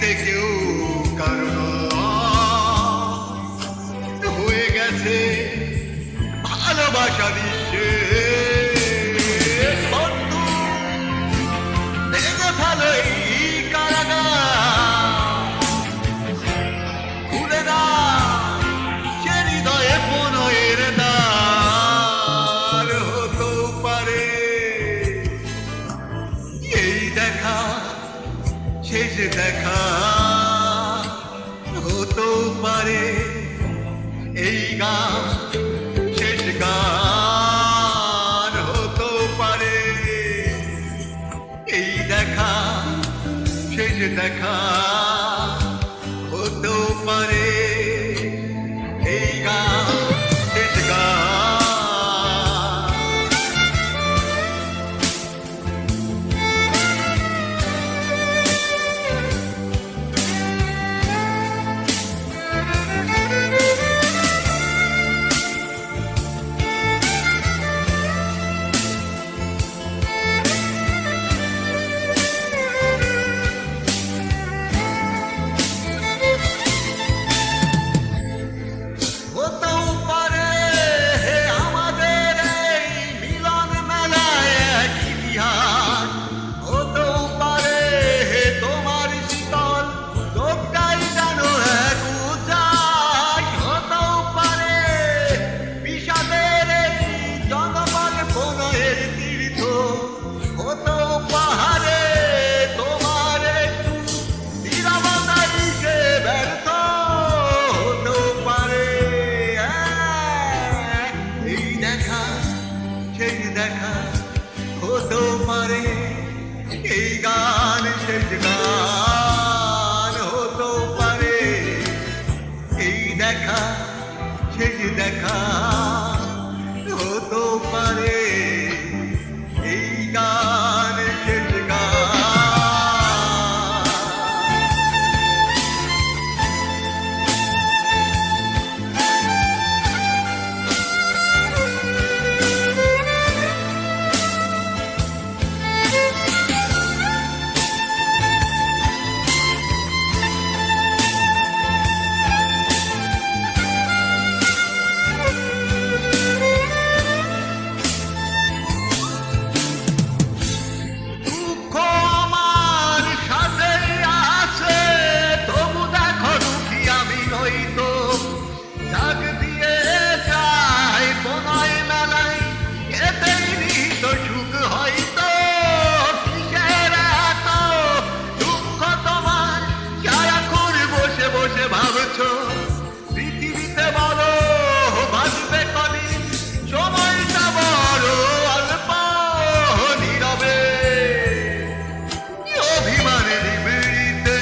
পৃথিবীতে কেউ কারণ হয়ে গেছে ভালোবাসা বিশ্বে বন্ধু ভেঙে ফেলো এই কারাগার খুলে না সে হৃদয়ে প্রণয়ের দ্বার হতেও পারে এই দেখা শেষ দেখা হতেও পারে এই গান শেষ গান হতেও পারে এই দেখা শেষ দেখা হতেও পারে এই গান শেষ গান দেখা হতেও পারে এই গান শেষ গান হতেও পারে এই দেখা শেষ দেখা হতেও পারে এই গান শেষ গান পৃথিবীতে বলো বাঁচবে কদিন সময়টা বড় অল্প নীরবে অভিমানের বিড়িতে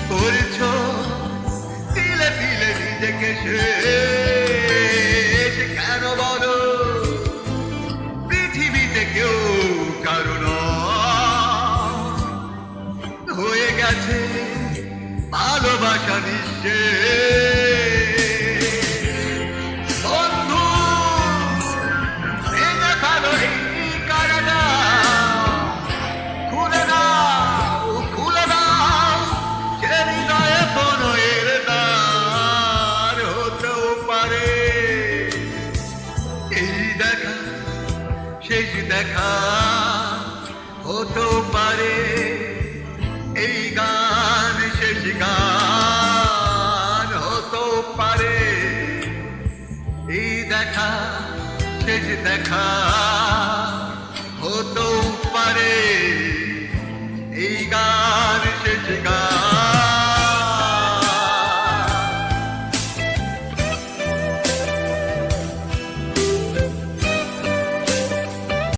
করছ তিলে তিলে নিজেকে শেষ কেন বলো পৃথিবীতে কেউ কারণ হয়ে গেছে ভালোবাসা নিঃশেষ বন্ধু ভেঙে ফেলো এই কারাগার খুলে দাও সে হৃদয়ে প্রণয়ের দ্বার হতেও পারে এই দেখা শেষ দেখা হতেও পারে এই গান শেষ গান হতেও পারে এই দেখা শেষ দেখা হতেও পারে এই গান শেষ গান